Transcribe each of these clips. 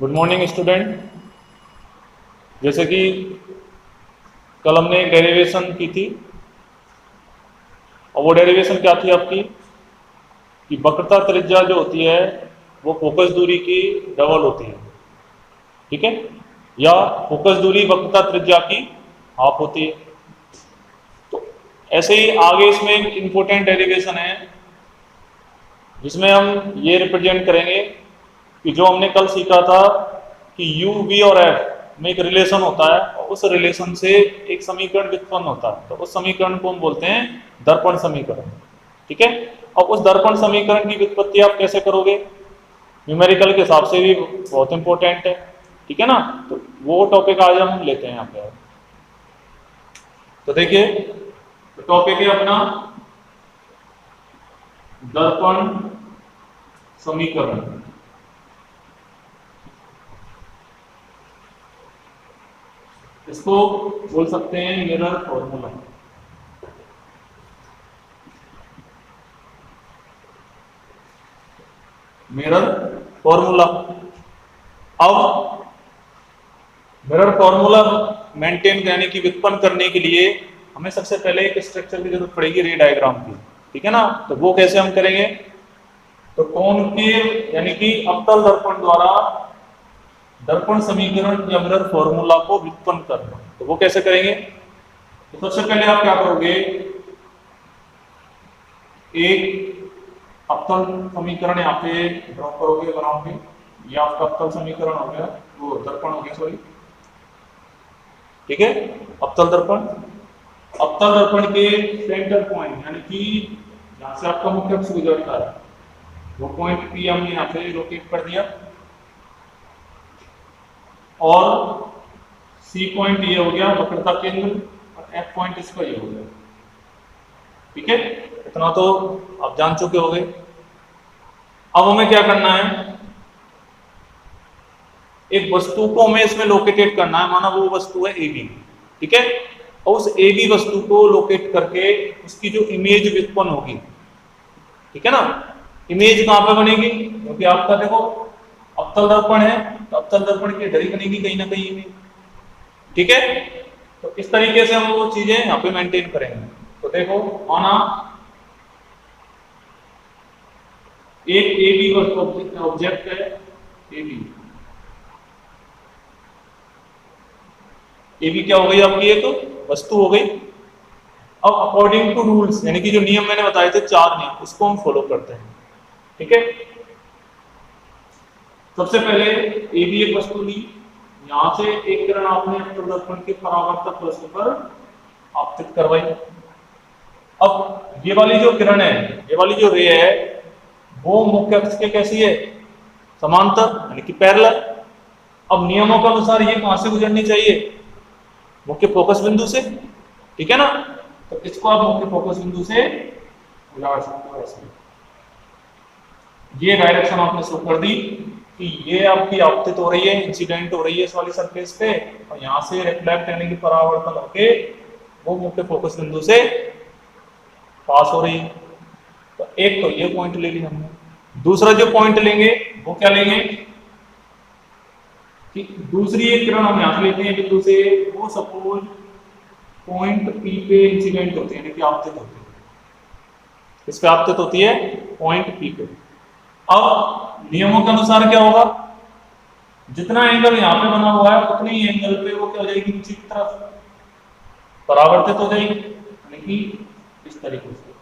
Good morning student. जैसे कि कल हमने एक डेरिवेशन की थी और वो डेरिवेशन क्या थी आपकी कि वक्रता त्रिज्या जो होती है वो फोकस दूरी की डबल होती है, ठीक है, या फोकस दूरी वक्रता त्रिज्या की हाफ होती है। तो ऐसे ही आगे इसमें एक इंपॉर्टेंट डेरिवेशन है जिसमें हम ये रिप्रेजेंट करेंगे कि जो हमने कल सीखा था कि u, v और f में एक रिलेशन होता है और उस रिलेशन से एक समीकरण व्युत्पन्न होता है, तो उस समीकरण को हम बोलते हैं दर्पण समीकरण, ठीक है। अब उस दर्पण समीकरण की व्युत्पत्ति आप कैसे करोगे, न्यूमेरिकल के हिसाब से भी बहुत इंपॉर्टेंट है, ठीक है ना। तो वो टॉपिक आज हम लेते हैं यहाँ पे। तो देखिए टॉपिक है अपना दर्पण समीकरण। इसको बोल सकते हैं मिरर फॉर्मूला। Mirror formula. अब मिरर फॉर्मूला मेंटेन यानी कि व्युत्पन्न करने के लिए हमें सबसे पहले एक स्ट्रक्चर की जरूरत पड़ेगी, रे डायग्राम की, ठीक है ना। तो वो कैसे हम करेंगे, तो कॉनकेव यानी कि अवतल दर्पण द्वारा दर्पण समीकरण या मिरर फॉर्मूला को व्युत्पन्न करना। तो वो कैसे करेंगे, तो सबसे पहले आप क्या करोगे, एक अवतल समीकरण यहाँ पे ड्रॉ करोगे, बनाओगे। ये आपका अवतल समीकरण हो गया, वो दर्पण हो गया, सॉरी, ठीक है। अवतल दर्पण, अवतल दर्पण के सेंटर पॉइंट यानी कि जहां से आपका मुख्य अक्ष गुजरता है वो पॉइंट पी हमने यहाँ पे लोकेट कर दिया, और सी पॉइंट ये हो गया वक्रता केंद्र, और एफ पॉइंट इसका ये हो गया, ठीक है। इतना तो आप जान चुके होंगे। अब हमें क्या करना है, एक वस्तु को हमें इसमें लोकेटेड करना है, माना वो वस्तु है ए बी, ठीक है। और उस ए बी वस्तु को लोकेट करके उसकी जो इमेज व्युत्पन्न होगी, ठीक है ना। इमेज कहां पे बनेगी, क्योंकि आपका देखो अवतल दर्पण है तो अवतल दर्पण की इधर ही बनेगी कहीं ना कहीं इमेज, ठीक है। तो इस तरीके से हम वो चीजें यहाँ पे मेंटेन करेंगे। तो देखो माना एक ए बी ऑब्जेक्ट है, ए बी क्या हो गई आपकी, एक वस्तु हो गई। अब अकॉर्डिंग टू रूल्स यानी कि जो नियम मैंने बताए थे, 4 नियम, उसको हम फॉलो करते हैं, ठीक है। सबसे पहले ए बी एक वस्तु ली, यहां से एक किरण आपने अवतल दर्पण के परावर्तक वस्तु पर आपतित करवाई। अब ये वाली जो किरण है, ये वाली जो रे है, वो मुख्य अक्ष के कैसी है, समांतर यानी कि पैरेलल। अब नियमों के अनुसार ये कहां से गुजरनी चाहिए, मुख्य फोकस बिंदु से, ठीक है ना। तो इसको आप मुख्य फोकस बिंदु से गुजार सकते हो ऐसे। ये डायरेक्शन आपने शो कर दी कि ये आपकी आपतित हो रही है, इंसिडेंट हो रही है इस वाली सरफेस पे, और यहां से रिफ्लेक्ट यानी कि परावर्तन होके वो मुख्य फोकस बिंदु से पास हो रही है। तो एक तो ये पॉइंट ले लिया हमने। दूसरा जो पॉइंट लेंगे वो क्या लेंगे कि दूसरी एक किरण हम यहां से लेते हैं बिंदु से, वो सपोज पॉइंट पी पे इंसिडेंट होती है यानी कि आपतित होती है, इस पे आपतित होती है पॉइंट पी पे। अब नियमों के अनुसार क्या होगा, जितना एंगल यहाँ पे बना हुआ है उतने ही एंगल पे वो क्या हो जाएगी, नीचे की तरफ परावर्तित हो जाएगी, यानी कि इस तरीके से।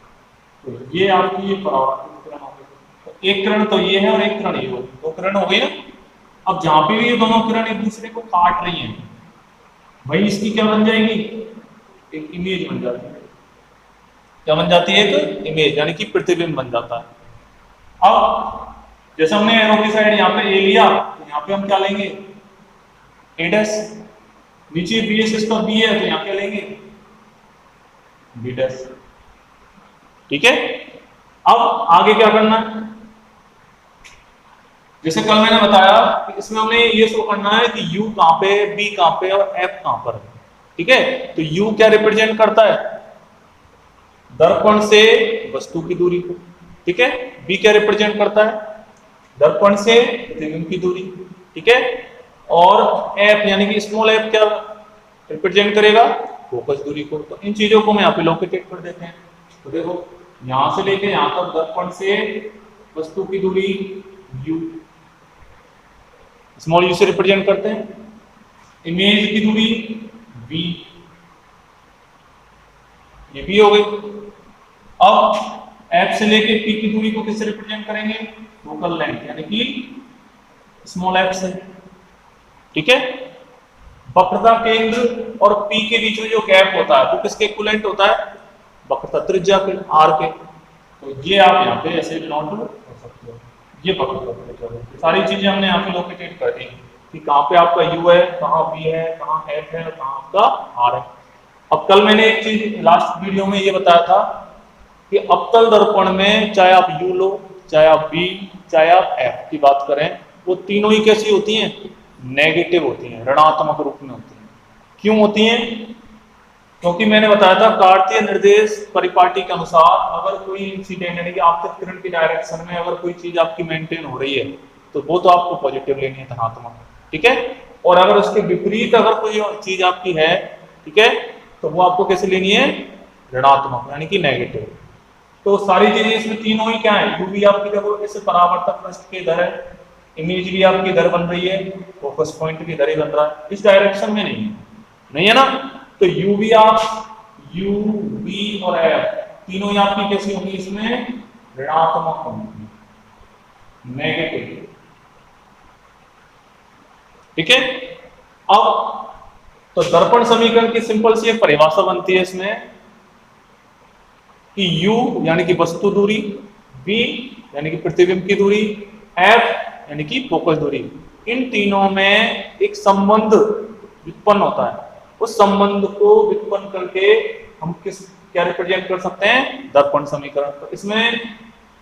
तो ये आपकी ये परावर्तित किरण हो गई। तो एक किरण तो ये है और एक किरण ये हो गई, 2 किरण हो गई ना। अब जहां पे भी ये दोनों किरण एक दूसरे को काट रही हैं, भाई इसकी क्या बन जाएगी, एक इमेज बन जाती है। क्या बन जाती है, एक इमेज यानी कि प्रतिबिंब बन जाता है। अब जैसे हमने एरो की साइड यहाँ पे ए लिया, तो यहाँ पे हम क्या लेंगे, ए डैश। नीचे बी एस इसका बी है तो यहाँ क्या लेंगे, बी डैश, ठीक है। अब आगे क्या करना है, जैसे कल मैंने बताया कि इसमें हमने ये शो करना है कि u कहां पे, b कहां पे और f कहां पर है, ठीक है। तो u क्या रिप्रेजेंट करता है, दर्पण से वस्तु की दूरी को, ठीक है। b क्या रिप्रेजेंट करता है, दर्पण से प्रतिबिंब की दूरी, ठीक है। और एफ यानी कि स्मॉल एफ क्या रिप्रेजेंट करेगा, फोकस दूरी को। तो इन चीजों को हम यहाँ पे लोकेटेड कर देते हैं। तो देखो यहां से लेके यहां तक दर्पण से वस्तु की दूरी u, स्मॉल यू से रिप्रेजेंट करते हैं। इमेज की दूरी v, ये भी हो गई। अब f से लेके p की दूरी को किससे रिप्रेजेंट करेंगे, फोकल लेंथ यानी कि स्मॉल f से, ठीक है। वक्रता केंद्र और p के बीच में जो गैप होता है वो किसके इक्विवेलेंट होता है, वक्रता त्रिज्या के r के। तो ये आप यहाँ पे ऐसे नोट कर सकते हो, ये वक्रता त्रिज्या। सारी चीजें हमने यहाँ पे लोकेटेड कर दी कि कहाँ पे आपका u है, कहाँ v है, कहाँ f है, कहाँ आपका r है। अब कल मैंने एक चीज लास्ट वीडियो में ये बताया था कि अवतल दर्पण में चाहे आप u लो, चाहे आप v, चाहे आप f की बात करें, वो तीनों ही कैसी होती हैं, नेगेटिव होती हैं, ऋणात्मक रूप में होती हैं। क्यों होती हैं, क्योंकि मैंने बताया था कार्तीय निर्देश परिपाटी के अनुसार अगर कोई इंसिडेंट यानी कि आपतित किरण की डायरेक्शन में अगर कोई चीज आपकी मेंटेन हो रही है तो वो तो आपको पॉजिटिव लेनी है, धनात्मक, ठीक है। और अगर उसके विपरीत अगर कोई चीज आपकी है, ठीक है, तो वो आपको कैसे लेनी है, ऋणात्मक यानी कि नेगेटिव। तो सारी चीजें इसमें तीनों ही क्या है, यूवी आपकी देखो इस परावर्तक पृष्ठ के इधर है, इमेज भी आपकी इधर बन रही है, फोकस पॉइंट भी इधर ही बन रहा है, इस डायरेक्शन में नहीं है ना। तो यूवी आप यू वी और एफ तीनों ही आपकी कैसी होंगी, इसमें ऋणात्मक होंगी, नेगेटिव, ठीक है। अब तो दर्पण समीकरण की सिंपल सी एक परिभाषा बनती है इसमें कि u यानी कि वस्तु दूरी, v यानी कि प्रतिबिंब की दूरी, f यानी कि फोकस दूरी, इन तीनों में एक संबंध उत्पन्न होता है। उस संबंध को व्युत्पन्न करके हम क्या रिप्रेजेंट कर सकते हैं, दर्पण समीकरण। तो इसमें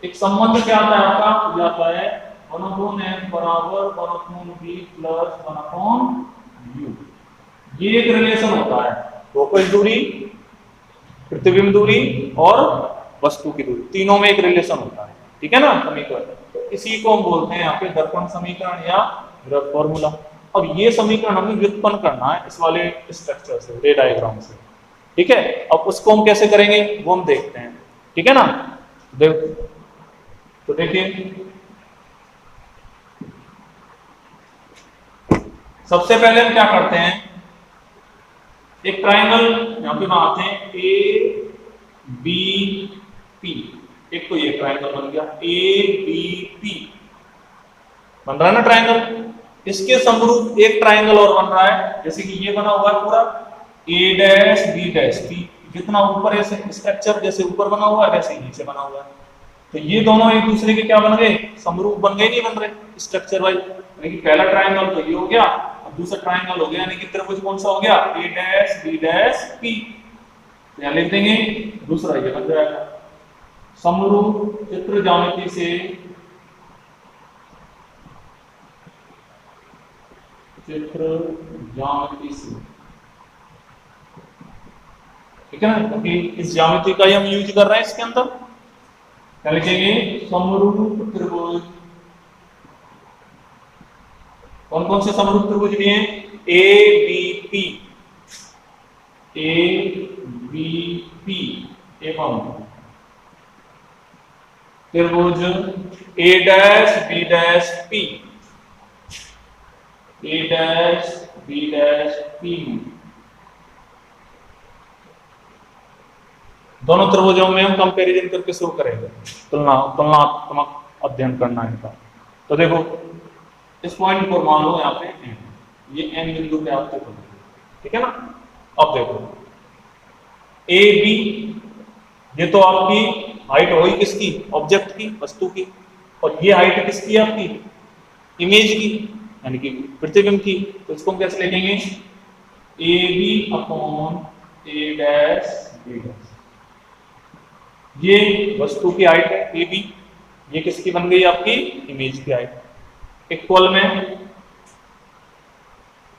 एक संबंध क्या आता है आपका, जाता है 1/n बराबर 1/v प्लस 1/u। ये एक रिलेशन होता है, फोकस दूरी, प्रतिबिंब दूरी और वस्तु की दूरी, तीनों में एक रिलेशन होता है, ठीक है ना, समीकरण। तो इसी को हम बोलते हैं यहाँ पे दर्पण समीकरण या ग्राफ फॉर्मूला। अब ये समीकरण हमें व्युत्पन्न करना है इस वाले स्ट्रक्चर से, रे डायग्राम से, ठीक है। अब उसको हम कैसे करेंगे वो हम देखते हैं, ठीक है ना। तो देखिए सबसे पहले हम क्या करते हैं, एक ट्राइंगल यहां पे बनाते हैं ए बी पी। एक तो ये ट्राइंगल बन गया ए बी पी, बन रहा है ना ट्राइंगल। इसके समरूप एक ट्राइंगल और बन रहा है, जैसे कि ये बना हुआ है पूरा ए डैश बी डैश पी, जितना ऊपर ऐसे स्ट्रक्चर जैसे ऊपर बना हुआ है वैसे ही नीचे बना हुआ है। तो ये दोनों एक दूसरे के क्या बन गए, समरूप बन गए, नहीं बन रहे स्ट्रक्चर वाइज। यानी कि पहला ट्राइंगल तो ये हो गया, अब दूसरा ट्राइंगल हो गया, यानी कि त्रिभुज कौन सा हो गया, A dash B dash P. तो यहां लिख देंगे दूसरा ये बन जाएगा। समरूप चित्र ज्यामिति से ठीक है ना, क्योंकि इस ज्यामिति का ही हम यूज कर रहे हैं इसके अंदर। क्या लिखेंगे, समरूप त्रिभुज। कौन कौन से समरूप त्रिभुज लिए, A B P, A B P एवं त्रिभुज A dash B dash P, A dash B dash P. दोनों त्रिभुजों में हम कंपैरिजन करके शुरू करेंगे, तुलनात्मक अध्ययन करना है इनका। तो देखो इस पॉइंट को मान लो यहाँ पे n, ये n बिंदु पे आपके, ठीक है ना। अब देखो ए बी, ये तो आपकी हाइट होगी किसकी, ऑब्जेक्ट की, वस्तु की, और ये हाइट किसकी है आपकी, इमेज की यानी कि प्रतिबिंब की। तो इसको हम कैसे लिखेंगे, A B upon A dash B dash. ये वस्तु की हाइट है ए बी, ये किसकी बन गई आपकी, इमेज की हाइट। इक्वल में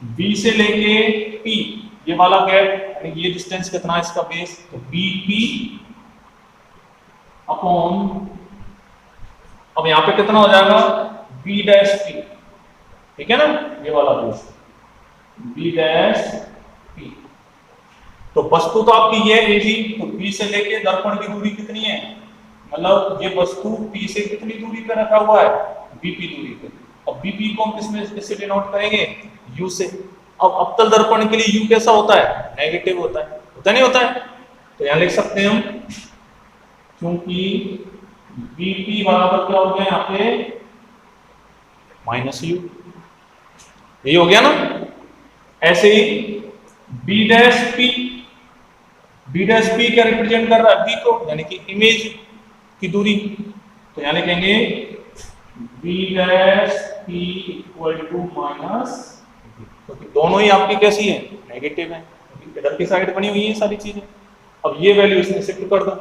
बी से लेके पी ये वाला गैप, यानी ये डिस्टेंस कितना है इसका बेस, तो बी पी अपॉन, अब यहां पे कितना हो जाएगा, बी डैश पी। ठीक है ना, ये वाला बेस बी डैश पी। तो वस्तु तो आपकी ये है थी, तो बी से लेके दर्पण की दूरी कितनी है, मतलब ये वस्तु पी से कितनी दूरी पे रखा हुआ है, बीपी दूरी पे। अब बीपी को हम किससे डिनोट करेंगे, यू से। अब अवतल दर्पण के लिए यू कैसा होता है, नेगेटिव होता नहीं होता है। तो यहां लिख सकते हैं हम, क्योंकि बीपी बराबर क्या हो गया यहाँ पे, माइनस यू, यही हो गया ना। ऐसे ही B dash P, B dash P क्या रिप्रेजेंट कर रहा है, बी को, यानी कि इमेज की दूरी। तो यहां लिखेंगे B dash P equal to minus, क्योंकि दोनों ही आपकी कैसी है, नेगेटिव है, इधर की साइड बनी हुई है सारी चीजें। अब ये वैल्यू इसमें शिफ्ट कर दो,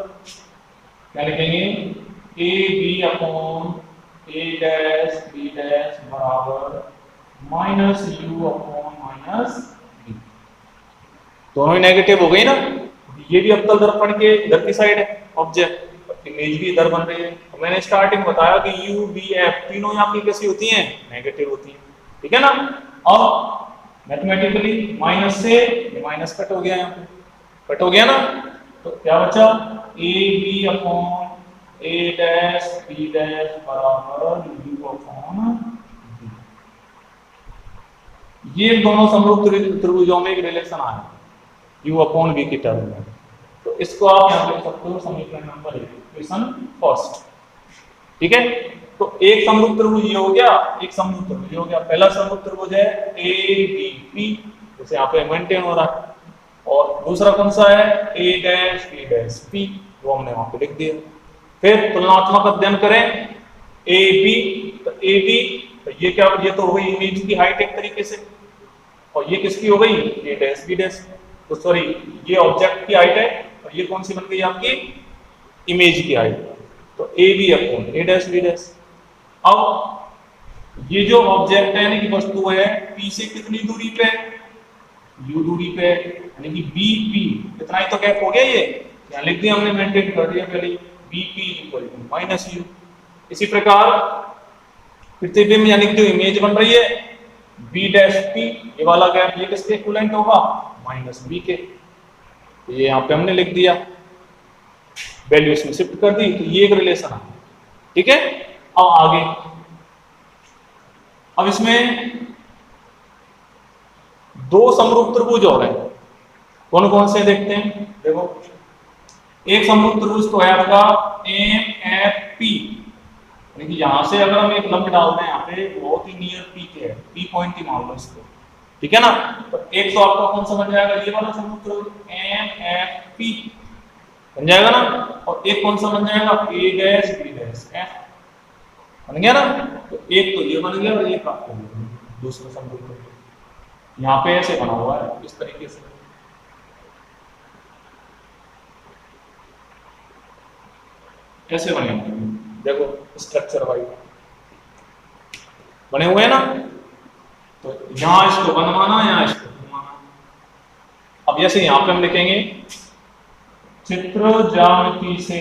क्या लिखेंगे, A B upon A dash B dash बराबर minus U upon minus B. दोनों ही नेगेटिव हो गई ना। ये भी अवतल दर्पण के इधर की साइड है ऑब्जेक्ट, इमेज भी इधर बन रही है। तो मैंने स्टार्टिंग बताया कि यू बी एफ तीनों यहाँ की कैसी होती हैं, नेगेटिव होती हैं, ठीक है ना। अब मैथमेटिकली माइनस से ये माइनस कट हो गया, यहाँ पे कट हो गया ना। तो क्या बचा, A B upon A dash B dash बराबर यू अपॉन बी। ये दोनों समरूप त्रिभुजों में एक रिलेशन आया यू अपॉन बी की टर्म में। तो इसको आप यहां पे लिख सकते हो समीकरण नंबर 1, इक्वेशन फर्स्ट, ठीक है। तो एक समरूप त्रिभुज ये हो गया, एक समरूप त्रिभुज हो गया। पहला समरूप त्रिभुज है ए बी पी, जैसे यहाँ पे मेंटेन हो रहा है। और दूसरा कौन सा है, ए डैश बी डैश पी, वो हमने वहां पे लिख दिया। फिर तुलनात्मक अध्ययन करें, ए बी, तो ए बी, तो ये क्या, ये तो हो गई इमेज की हाइट एक तरीके से, और ये किसकी हो गई, ए डैश बी डैश, तो सॉरी ये ऑब्जेक्ट की हाइट है, और ये कौन सी बन गई आपकी, इमेज की हाइट। तो A B upon A dash B dash. अब ये जो ऑब्जेक्ट है, यानी कि वस्तु है, पी से कितनी दूरी पे, यू दूरी पे, यानी कि बी पी, इतना ही तो गैप हो गया। ये यहाँ लिख दिया हमने, मेंटेन कर दिया पहले, B P equal to minus U. इसी प्रकार प्रतिबिंब यानी कि जो इमेज बन रही है बी डैश पी, ये वाला गैप ये किसके इक्विवेलेंट होगा, माइनस बी के। तो ये यहाँ पे हमने लिख दिया, वैल्यू इसमें शिफ्ट कर दी, तो ये एक रिलेशन है, ठीक है। अब आगे, अब इसमें दो समरूप त्रिभुज और हैं, कौन कौन से देखते हैं। देखो, एक समरूप त्रिभुज तो है आपका एम एफ पी, यानी कि यहां से अगर हम एक लंब डाल दें यहाँ पे, बहुत ही नियर पी के है, पी पॉइंट ही मान लो इसको, ठीक है ना। तो एक तो आपका कौन सा बन जाएगा, ये वाला समरूप त्रिभुज एम एफ पी बन जाएगा ना, और एक कौन सा बन जाएगा, ए डैश बी डैश एफ बन गया ना। तो एक तो ये बन गया, और एक आपको दूसरा समरूप त्रिभुज यहाँ पे ऐसे बना हुआ है इस तरीके से। ऐसे बने हुए हैं, देखो स्ट्रक्चर वाइज बने हुए हैं ना। तो यहां इसको बनवाना, यहां इसको बनवाना। अब जैसे यहां पे हम लिखेंगे, चित्र ज्यामिति से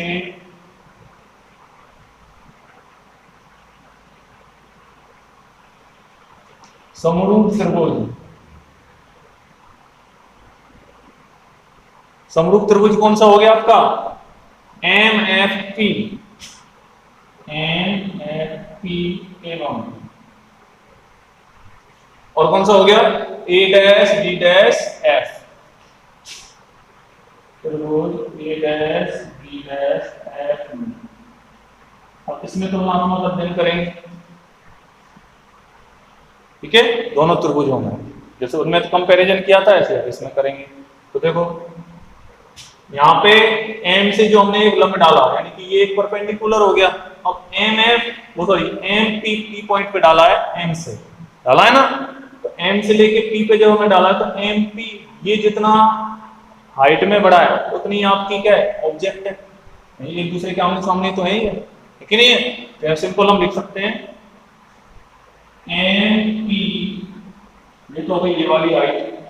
समरूप त्रिभुज, समरूप त्रिभुज कौन सा हो गया आपका, M F P, M F P एवं, और कौन सा हो गया, A dash B dash F, त्रिभुज A dash B dash F. और इसमें तुलनात्मक अध्ययन करेंगे, ठीक है, दोनों त्रिभुजों में। जैसे उनमें तो कंपैरिजन किया था, ऐसे इसमें करेंगे। तो देखो यहाँ पे M से जो हमने एक लंब डाला, यानी कि ये एक परपेंडिकुलर हो गया। अब एम एफ, वो sorry M P, P point पे डाला है, M से डाला है ना। तो M से लेके P पे जब हमने डाला है, तो एम पी ये जितना हाइट में बढ़ा है, उतनी आपकी क्या है, ऑब्जेक्ट है, एक दूसरे के आमने सामने तो है ही है, ठीक नहीं है। तो सिंपल हम लिख सकते हैं एम पी, ये तो भाई ये वाली हाइट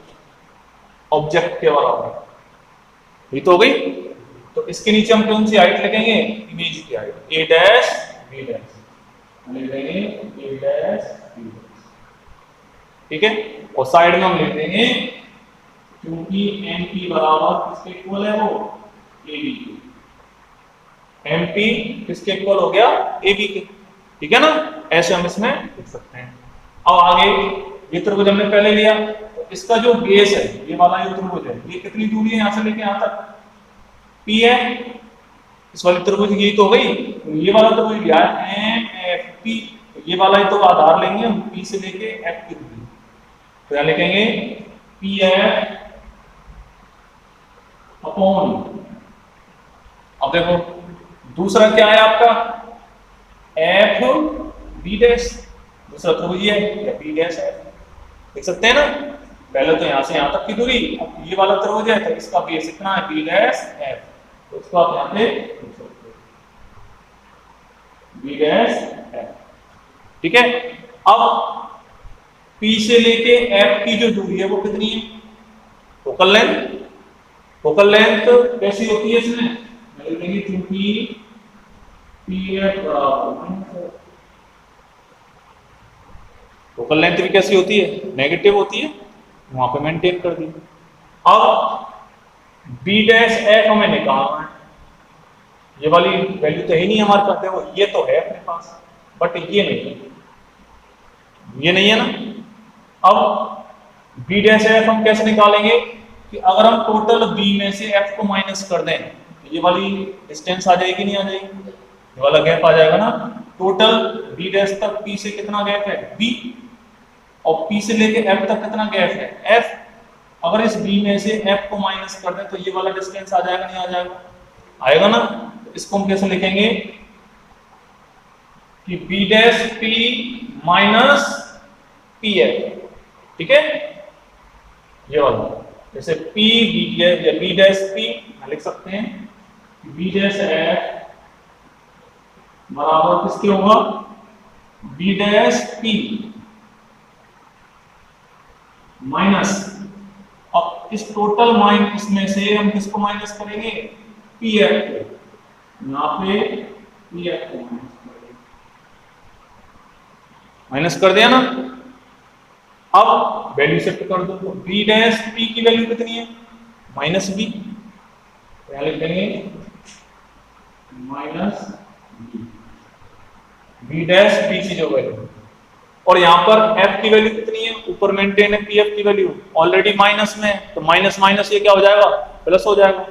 ऑब्जेक्ट के बराबर, ये तो हो गई। तो इसके नीचे हम कौन सी हाइट लिखेंगे, इमेज की हाइट, ए डैश बी डैश, लिखेंगे ए डैश बी डैश। ठीक है। और साइड में हम लिख देंगे क्योंकि MP बराबर किसके इक्वल है, वो AB के। MP किसके इक्वल हो गया, AB के, ठीक है ना। ऐसे हम इसमें लिख सकते हैं। अब आगे ये त्रिभुज हमने पहले लिया, तो इसका जो बेस है, ये वाला जो त्रिभुज है, ये कितनी दूरी है यहां से लेके यहां तक, P है। इस वाली त्रिभुज की तो हो गई, तो ये वाला त्रिभुज लिया MFP, ये वाला ही तो आधार लेंगे हम, P से लेके F की दूरी, तो यहां लिखेंगे PF अपॉन। अब देखो दूसरा क्या है आपका, FB डैश, दूसरा त्रिभुज है या B डैश है, देख सकते हैं ना। पहले तो यहां से यहां तक की दूरी, अब ये वाला त्रिभुज है तो इसका बेस इतना है B डैश F, तो इसको आप यहां पे लिख सकते हो B डैश F, ठीक है। अब P से लेके F की जो दूरी है वो कितनी है, फोकल लेंथ। फोकल लेंथ कैसी होती है इसमें, लिख देंगे क्योंकि PF बराबर, फोकल लेंथ भी कैसी होती है, नेगेटिव होती है, वहां पे मेंटेन कर दी। अब B डैश F हमें निकालना है, ये वाली वैल्यू तो है नहीं हमारे पास, देखो ये तो है अपने पास बट ये नहीं है, ये नहीं है ना। अब B डैश F हम कैसे निकालेंगे कि अगर हम टोटल B में से F को माइनस कर दें तो ये वाली डिस्टेंस आ जाएगी, नहीं आ जाएगी, ये वाला गैप आ जाएगा ना। टोटल B डैश तक P से कितना गैप है, B, और P से लेके F तक कितना गैप है, F। अगर इस B में से F को माइनस कर दें तो ये वाला डिस्टेंस आ जाएगा, नहीं आ जाएगा, आएगा ना। तो इसको हम कैसे लिखेंगे कि B dash P minus PF, ठीक है। ये वाला जैसे P B डैश या B डैश P लिख सकते हैं, B डैश F बराबर किसके होगा, B डैश P माइनस, अब इस टोटल माइनस में से हम किसको माइनस करेंगे, PF को, यहाँ पे PF को माइनस कर दिया ना। अब वैल्यू शिफ्ट कर दो, तो B डैश P की वैल्यू कितनी है, माइनस B, क्या लिख देंगे माइनस B डैश P की जो वैल्यू, और यहाँ पर F की वैल्यू कितनी है, ऊपर मेंटेन है PF की वैल्यू ऑलरेडी माइनस में, तो माइनस माइनस ये क्या हो जाएगा, प्लस हो जाएगा।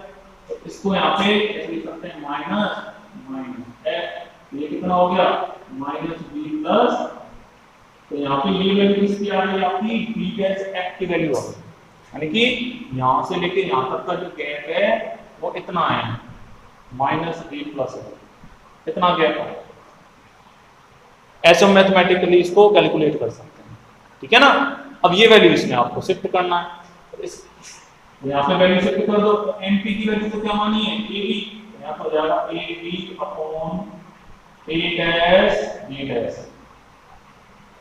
तो इसको यहाँ पे लिख सकते हैं माइनस माइनस F, ये कितना हो गया माइनस B प्लस, तो यहाँ पे ये वैल्यू किसकी आ गई आपकी, B डैश F की वैल्यू आ गई, यानी कि यहाँ से लेके यहाँ तक का जो गैप है वो इतना है, माइनस B प्लस, इतना गैप है। ऐसे हम मैथमेटिकली इसको कैलकुलेट कर सकते हैं, ठीक है ना। अब ये वैल्यू इसमें आपको शिफ्ट करना है, तो इस यहाँ पे वैल्यू शिफ्ट कर दो, तो MP की वैल्यू तो क्या मानी है, AB, तो यहाँ पर हो जाएगा AB upon A dash B dash.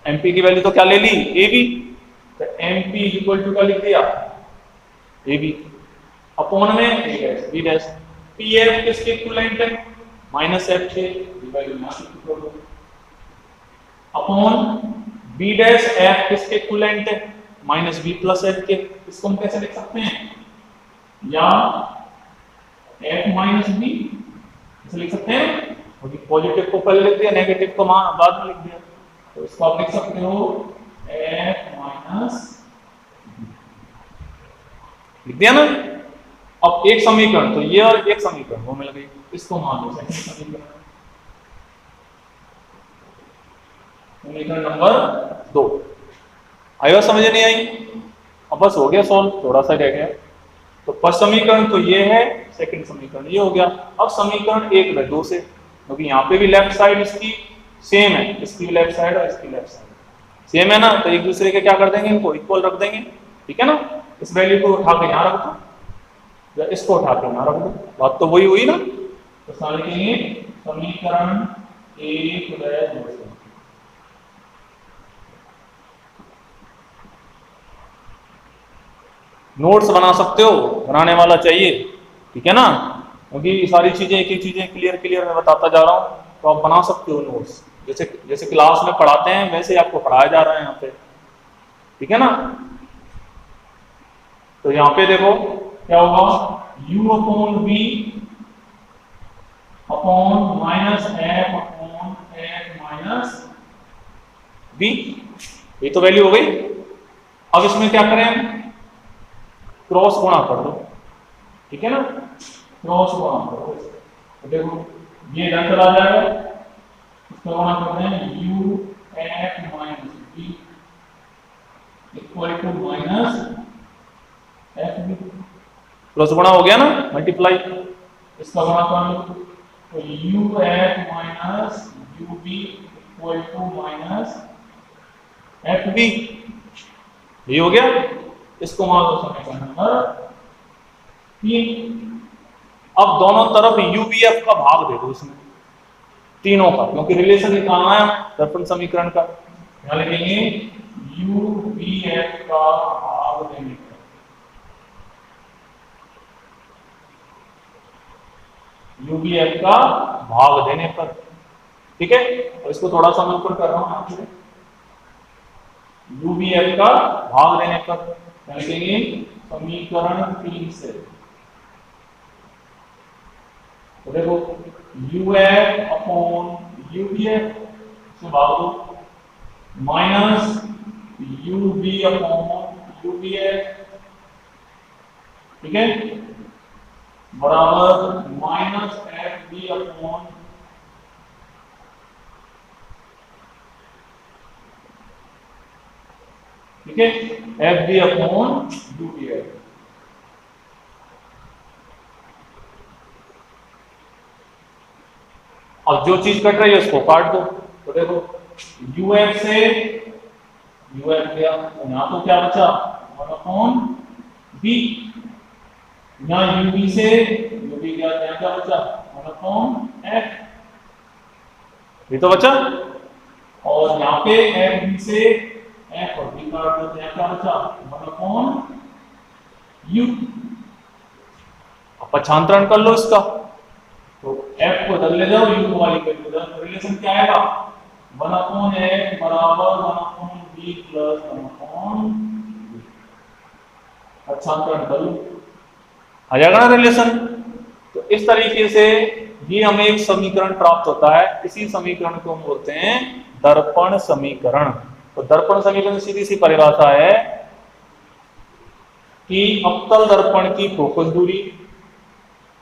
MP की वैल्यू तो क्या ले ली, AB, तो MP इक्वल टू क्या लिख दिया, AB अपॉन में A dash B dash. PF किसके इक्विवेलेंट है, माइनस F के, वैल्यू यहाँ शिफ्ट कर दो, अपॉन B डैश F किसके इक्विवेलेंट है, माइनस B प्लस F के। इसको हम कैसे लिख सकते हैं, या F माइनस B ऐसे लिख सकते हैं, क्योंकि पॉजिटिव को पहले लिख दिया, नेगेटिव को बाद में लिख दिया, तो इसको आप लिख सकते हो F माइनस लिख दिया ना। अब एक समीकरण तो ये और एक समीकरण वो मिल गई, इसको मान लो सेकंड समीकरण, समीकरण नंबर 2। आया समझ नहीं आई, अब बस हो गया सॉल्व, थोड़ा सा रह गया। तो फर्स्ट समीकरण तो ये है, सेकंड समीकरण ये हो गया। अब समीकरण 1 में 2 से, क्योंकि यहाँ पे भी लेफ्ट साइड इसकी सेम है, इसकी लेफ्ट साइड और इसकी लेफ्ट साइड सेम है ना, तो एक दूसरे के क्या कर देंगे, इनको इक्वल रख देंगे, ठीक है ना। इस वैल्यू को उठा के यहाँ रख दो या इसको उठा के यहाँ रख दो, बात तो वही हुई ना। तो सारे लिखेंगे समीकरण 1 नोट्स बना सकते हो, बनाने वाला चाहिए, ठीक है ना, क्योंकि सारी चीजें एक एक चीजें क्लियर मैं बताता जा रहा हूँ, तो आप बना सकते हो नोट्स, जैसे जैसे क्लास में पढ़ाते हैं वैसे आपको पढ़ाया जा रहा है यहाँ पे। ठीक है ना। तो यहां पे देखो क्या होगा, u upon v upon minus f upon f minus v, ये तो वैल्यू हो गई। अब इसमें क्या करें हम, क्रॉस गुणा कर दो, ठीक है ना, क्रॉस गुणा करो। तो देखो ये इधर चला जाएगा, इसका गुणा करते हैं u f minus v equal to minus f v, cross गुणा हो गया ना, मल्टीप्लाई, इसका गुणा कर लो तो u f minus u v equal to minus f v, ये हो गया। इसको मान लो समीकरण नंबर 3। अब दोनों तरफ UVF का भाग दे दो इसमें, तीनों का, क्योंकि रिलेशन निकालना है दर्पण समीकरण का। यहां लिखेंगे UVF का भाग देने पर, UVF का भाग देने पर, ठीक है। और इसको थोड़ा सा मैं ऊपर कर रहा हूं आपसे, UVF का भाग देने पर लिखेंगे समीकरण 3 से। तो देखो UF अपॉन UVF से भाग दो, माइनस UV अपॉन UVF, ठीक है, बराबर माइनस FV अपॉन, ठीक है, FV अपॉन UVF। अब जो चीज कट रही है उसको काट दो। तो देखो UF से UF गया, यहां तो क्या बचा 1 अपॉन V, यहां UV से UV गया, यहां क्या बचा 1 अपॉन F, ये तो बचा। और यहाँ पे FV से F और V काट दो, यहां क्या बचा 1 अपॉन U। अब पक्षांतरण कर लो इसका, तो f को इधर ले जाओ, u वाली को इधर, तो रिलेशन क्या आएगा 1 अपॉन f बराबर 1 upon v plus 1 upon v। पक्षांतरण कर लो, आ जाएगा ना रिलेशन। तो इस तरीके से ये हमें एक समीकरण प्राप्त होता है, इसी समीकरण को हम बोलते हैं दर्पण समीकरण। तो दर्पण समीकरण सीधी सी परिभाषा है कि अवतल दर्पण की फोकस दूरी,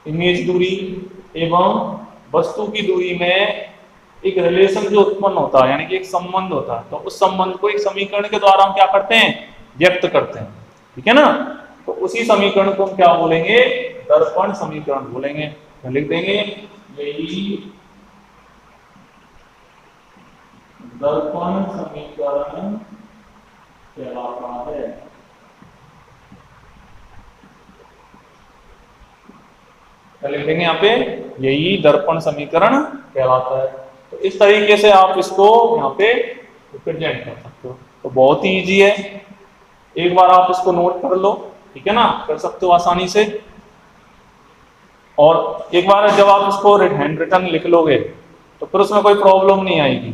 इमेज दूरी एवं वस्तु की दूरी में एक रिलेशन जो उत्पन्न होता है, यानी कि एक संबंध होता है, तो उस संबंध को एक समीकरण के द्वारा हम क्या करते हैं, व्यक्त करते हैं, ठीक है ना। तो उसी समीकरण को हम क्या बोलेंगे, दर्पण समीकरण बोलेंगे। तो लिख देंगे यही दर्पण समीकरण कहलाता है। लिख देंगे यहाँ पे यही दर्पण समीकरण कहलाता है। तो इस तरीके से आप इसको यहाँ पे रिप्रेजेंट कर सकते हो। तो बहुत ही इजी है, एक बार आप इसको नोट कर लो, ठीक है ना, कर सकते हो आसानी से। और एक बार जब आप इसको हैंड रिटन लिख लोगे तो फिर उसमें कोई प्रॉब्लम नहीं आएगी,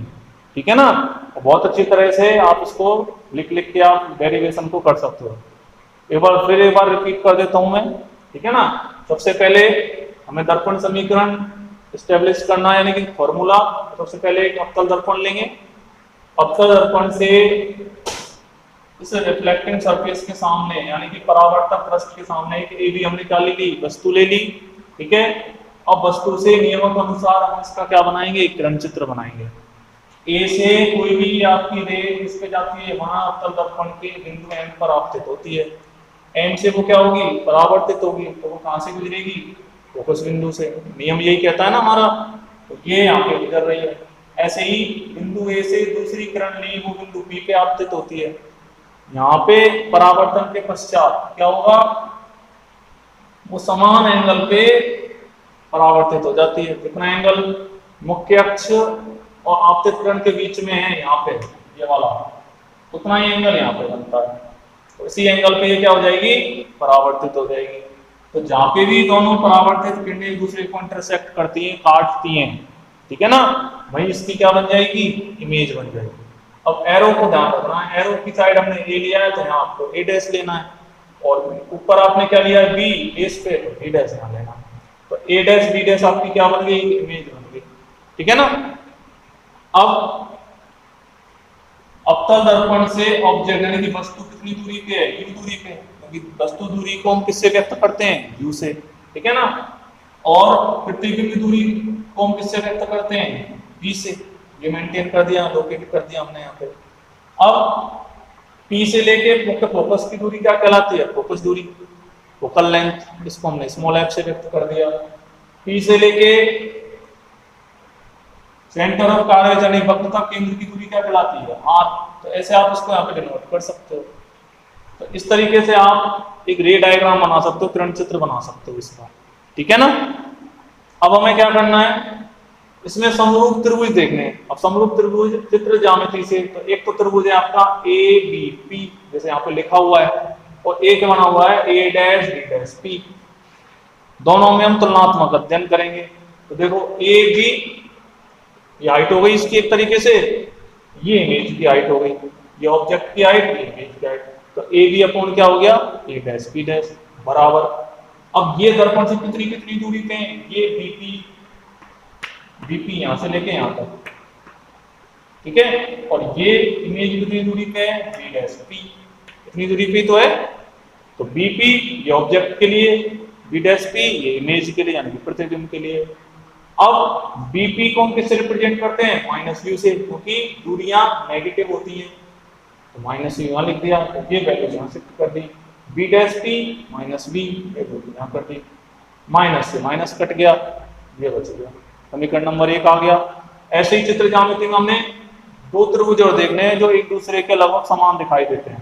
ठीक है ना। बहुत अच्छी तरह से आप इसको लिख लिख के आप डेरिवेशन को कर सकते हो। एक बार रिपीट कर देता हूं मैं, ठीक है ना। सबसे पहले हमें दर्पण समीकरण स्टेब्लिश करना है, यानी कि फॉर्मूला। सबसे पहले एक अवतल दर्पण लेंगे, अवतल दर्पण से इस रिफ्लेक्टिंग सरफेस के सामने, यानी कि परावर्तक पृष्ठ के सामने एक AB हमने क्या ले ली, वस्तु ले ली, ठीक है। अब वस्तु से नियमों के अनुसार हम इसका क्या बनाएंगे, एक किरण चित्र बनाएंगे। A से कोई भी आपकी रे इस पे जाती है, वहां अवतल दर्पण के बिंदु M पर आपतित होती है। M से वो क्या होगी, परावर्तित होगी, तो वो कहां से गुजरेगी, फोकस बिंदु से। नियम यही कहता है ना हमारा, तो ये यहाँ पे गुजर रही है। ऐसे ही बिंदु A से दूसरी किरण ली, वो बिंदु B पे आपतित होती है। यहाँ पे परावर्तन के पश्चात क्या होगा, वो समान एंगल पे परावर्तित हो जाती है। कितना एंगल, मुख्य अक्ष और आपतित किरण के बीच में है, यहाँ पे ये वाला, उतना ही एंगल यहाँ पे बनता है। तो इसी एंगल पे ये क्या हो जाएगी, परावर्तित हो जाएगी। तो जहां पे भी दोनों परावर्तित किरणें एक दूसरे को इंटरसेक्ट करती हैं, काटती हैं, ठीक है ना, वही इसकी क्या बन जाएगी, इमेज बन जाएगी। अब एरो को ध्यान रखना है, एरो की साइड हमने ए लिया है तो यहाँ आपको ए डैश लेना है, और ऊपर आपने क्या लिया है बी बेस पे, तो बी डैश यहाँ लेना है। तो ए डैश बी डैश आपकी क्या बन गई, इमेज बन गई, ठीक है ना। अब अवतल दर्पण से ऑब्जेक्ट यानी कि वस्तु कितनी दूरी पे है, यू दूरी पे, क्योंकि वस्तु दूरी को हम किससे व्यक्त करते हैं, यू से, ठीक है ना। और प्रतिबिंब दूरी को हम किससे व्यक्त करते हैं, बी से। ये मेंटेन कर दिया, लोकेट कर दिया हमने यहाँ पे। अब पी से लेके मुख्य फोकस की दूरी क्या कहलाती है, फोकस दूरी, फोकल लेंथ, इसको हमने स्मॉल एफ से व्यक्त कर दिया। पी से लेके सेंटर ऑफ कार्य यानी वक्रता केंद्र की दूरी क्या कहलाती है, आर। तो ऐसे आप इसको यहाँ पे डिनोट कर सकते हो। तो इस तरीके से आप एक रे डायग्राम बना सकते हो, किरण चित्र बना सकते हो इसका, ठीक है ना। अब हमें क्या करना है, इसमें समरूप त्रिभुज देखने हैं। अब समरूप त्रिभुज चित्र ज्यामिति से, तो एक तो त्रिभुज है आपका ए बी पी, जैसे यहाँ पे लिखा हुआ है, और एक बना हुआ है ए डैश बी डैश पी। दोनों में हम तुलनात्मक अध्ययन करेंगे। तो देखो ए बी, ये हाइट हो गई इसकी एक तरीके से, ये इमेज की हाइट हो गई, ये ऑब्जेक्ट की हाइट, ये इमेज की हाइट। तो ए बी अपॉन क्या हो गया, ए डैश बी डैश बराबर। अब ये दर्पण से कितनी कितनी दूरी पे हैं, ये बीपी, बीपी यहां से लेके यहां तक, ठीक है। और ये इमेज कितनी दूरी पे है, बी डैश पी, कितनी दूरी पे तो है, तो बीपी ये ऑब्जेक्ट के लिए, बी डैश पी ये इमेज के लिए यानी कि प्रतिबिंब के लिए। अब बीपी को हम किससे रिप्रेजेंट करते हैं, माइनस यू से, क्योंकि दूरियां नेगेटिव होती हैं, तो माइनस यू यहाँ लिख दिया, तो ये वैल्यू यहाँ शिफ्ट कर दी, B dash P minus B, ये वैल्यू यहाँ कर दी, माइनस से माइनस कट गया, ये बच गया, समीकरण नंबर 1 आ गया। ऐसे ही चित्र ज्यामिति में हमने दो त्रिभुज और देखने हैं जो एक दूसरे के लगभग समान दिखाई देते हैं।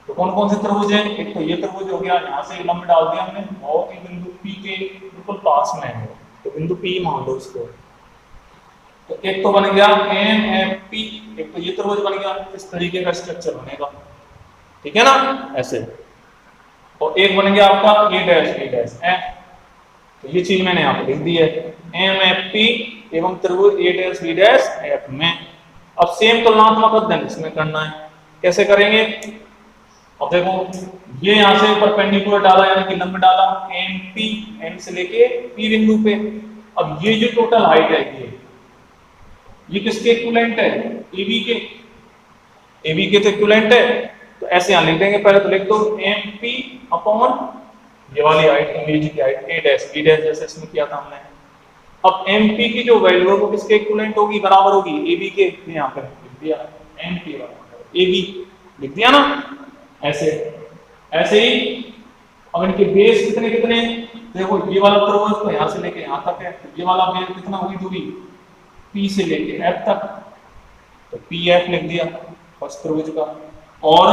तो कौन कौन से त्रिभुज हैं, एक तो ये त्रिभुज हो गया, यहाँ से लंब डाल दिया हमने, और एक बिंदु पी के बिल्कुल पास में है, तो बिंदु पी मान लो इसको। तो एक तो बन गया एम एफ पी, एक तो ये त्रिभुज बन गया, इस तरीके का स्ट्रक्चर बनेगा, ठीक है ना, ऐसे। और एक बन गया आपका ए डैश बी डैश एफ, तो ये चीज मैंने यहाँ पे लिख दी है, एम एफ पी एवं त्रिभुज A dash B dash F में। अब सेम तुलनात्मक अध्ययन इसमें करना है, कैसे करेंगे। अब देखो ये यहाँ से परपेंडिकुलर डाला यानी कि लंब डाला, एम पी, एम से लेके पी बिंदु पे। अब ये जो टोटल हाइट है ये किसके इक्विवेलेंट है, एबी के, एबी के तो इक्विवेलेंट है। तो ऐसे यहाँ लिख देंगे, पहले तो लिख दो एम पी अपॉन ये वाली हाइट इमेज की हाइट ए डैश बी डैश, जैसे इसमें किया था हमने। अब एम पी की जो वैल्यू है वो किसके इक्विवेलेंट होगी, बराबर होगी ए बी के, यहाँ पर लिख दिया एम पी बराबर ए बी, लिख दिया ना ऐसे। ऐसे ही अब इनके बेस कितने कितने, देखो ये वाला त्रिभुज तो यहाँ से लेके यहाँ तक है, तो ये वाला बेस कितना होगी दूरी, पी से लेके एफ तक, तो पी एफ लिख दिया फर्स्ट त्रिभुज का। और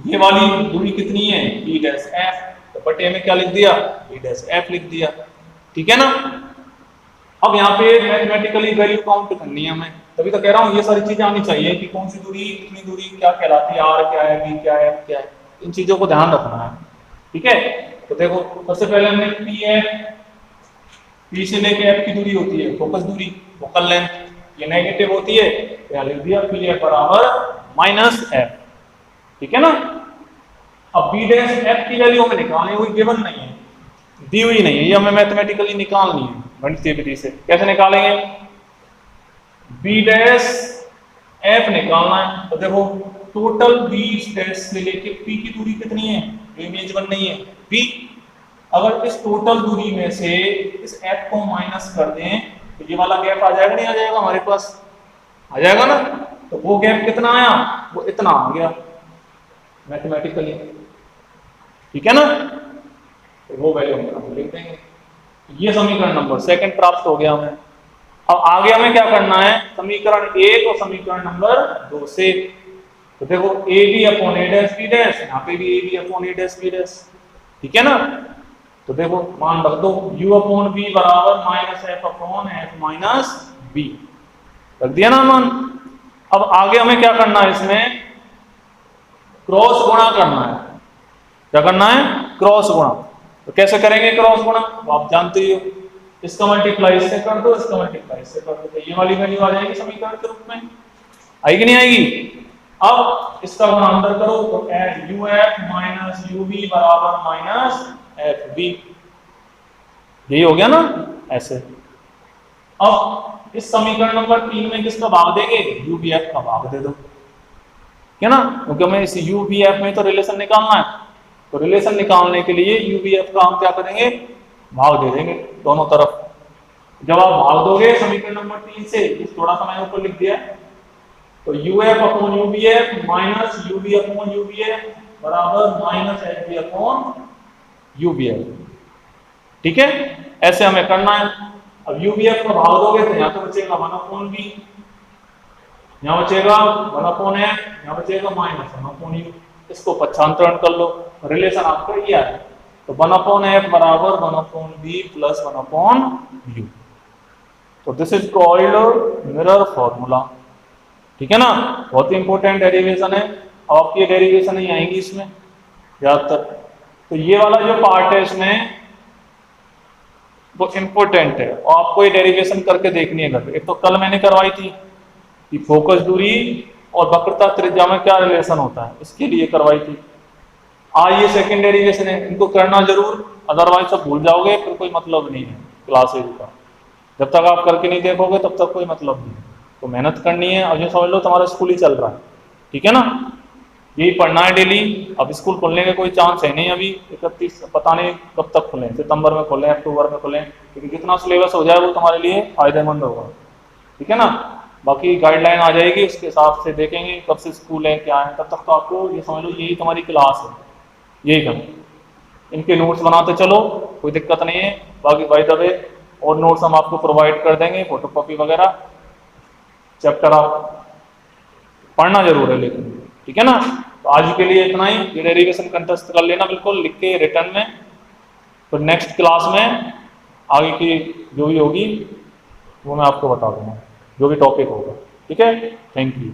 ये वाली दूरी कितनी है, बी डैश एफ, तो बटे में क्या लिख दिया, बी डैश एफ लिख दिया, ठीक है ना। अब यहाँ पे मैथमेटिकली वैल्यू काउंट करनी है हमें, तभी तो कह रहा हूँ ये सारी चीजें आनी चाहिए कि कौन सी दूरी, कितनी दूरी क्या कहलाती है, आर क्या है, बी क्या है, एफ क्या है, इन चीजों को ध्यान रखना है, ठीक है। तो देखो सबसे पहले हमने पी एफ, पी से लेके एफ की दूरी होती है फोकस दूरी, फोकल लेंथ, ये नेगेटिव होती है, यहाँ लिख दिया पी एफ बराबर माइनस एफ, ठीक है ना। अब बी डैश एफ की वैल्यू हमें निकालनी है, कोई गिवन नहीं है, दी हुई नहीं है, ये हमें मैथमेटिकली निकालनी है गणितीय विधि से। कैसे निकालेंगे, बी डैश एफ निकालना है, तो देखो टोटल बी डैश से लेके पी की दूरी कितनी है, जो इमेज बन रही है बी। अगर इस टोटल दूरी में से इस एफ को माइनस कर दें तो ये वाला गैप आ जाएगा, नहीं आ जाएगा, हमारे पास आ जाएगा ना। तो वो गैप कितना आया, वो इतना आ गया मैथमेटिकली, ठीक है ना। तो वो वैल्यू हम लिख देंगे। ये समीकरण नंबर 2 प्राप्त हो गया हमें। अब आगे हमें क्या करना है, समीकरण 1 और समीकरण नंबर 2 से। तो देखो A B upon A dash B dash, यहाँ पे भी A B upon A dash B dash, ठीक है ना। तो देखो मान रख दो u अपॉन बी बराबर minus F upon F minus B, रख दिया ना मान। अब आगे हमें क्या करना है, इसमें क्रॉस गुणा करना है। क्या करना है, क्रॉस गुणा। तो कैसे करेंगे क्रॉस गुणा, तो आप जानते ही हो, इसका मल्टीप्लाई इससे कर दो, इसका मल्टीप्लाई इससे कर दो, तो ये वाली वैल्यू आ जाएगी समीकरण के रूप में। आएगी कि नहीं आएगी? अब इसका गुणांतर करो तो एड U F minus U B बराबर माइनस एफ बी, यही हो गया ना ऐसे। अब इस समीकरण नंबर 3 में किसका भाग देंगे? यू बी एफ का भाग दे दो, क्या ना, क्योंकि हमें इस यू बी एफ में तो रिलेशन निकालना है, तो रिलेशन निकालने के लिए यू बी एफ का हम क्या करेंगे? भाग दे देंगे दोनों तरफ। जब आप भाग दोगे समीकरण नंबर 3 से, थोड़ा सा मैंने ऊपर लिख दिया, तो U F upon U B F minus U B upon U B F बराबर minus F B upon U B F, ठीक है, ऐसे हमें करना है। अब यू बी एफ का भाग दोगे तो यहाँ तो बचेगा 1 अपॉन बी, यहाँ बचेगा 1 अपॉन एफ, यहाँ बचेगा माइनस 1 अपॉन यू, इसको पक्षांतरण कर लो, रिलेशन आपका ये है, तो 1 अपॉन एफ बराबर 1 upon B plus 1 upon U, तो this is called mirror formula, ठीक है ना, बहुत ही इंपॉर्टेंट डेरिवेशन है। अब आपकी डेरिवेशन नहीं आएंगी इसमें ज्यादातर, तो ये वाला जो पार्ट है इसमें वो इंपॉर्टेंट है और आपको ये डेरिवेशन करके देखनी है घर। एक तो कल मैंने करवाई थी कि फोकस दूरी और वक्रता त्रिज्या में क्या रिलेशन होता है, इसके लिए करवाई थी। आज ये सेकंड डेरिवेशन है, इनको करना जरूर, अदरवाइज सब भूल जाओगे, फिर कोई मतलब नहीं है क्लासेज का। जब तक आप करके नहीं देखोगे तब तक कोई मतलब नहीं, तो मेहनत करनी है। अब ये समझ लो तुम्हारा स्कूल ही चल रहा है, ठीक है ना, यही पढ़ना है डेली। अब स्कूल खुलने का कोई चांस है नहीं अभी, 31 पता नहीं कब तक खुलें, सितंबर में खुलें, अक्टूबर में खुलें, क्योंकि जितना सिलेबस हो जाए वो तुम्हारे लिए फायदेमंद होगा, ठीक है ना। बाकी गाइडलाइन आ जाएगी, उसके हिसाब से देखेंगे कब से स्कूल है क्या है, तब तक तो आपको ये समझ लो यही तुम्हारी क्लास है, यही करना। इनके नोट्स बनाते चलो, कोई दिक्कत नहीं है। बाकी बाय द वे और नोट्स हम आपको प्रोवाइड कर देंगे, फोटोकॉपी वगैरह। चैप्टर आप पढ़ना जरूर है लेकिन, ठीक है ना। तो आज के लिए इतना ही, ये डेरिवेशन कंटेस्ट कर लेना बिल्कुल लिख के रिटर्न में, तो नेक्स्ट क्लास में आगे की जो भी होगी वो मैं आपको बता दूंगा, जो भी टॉपिक होगा, ठीक है। Thank you.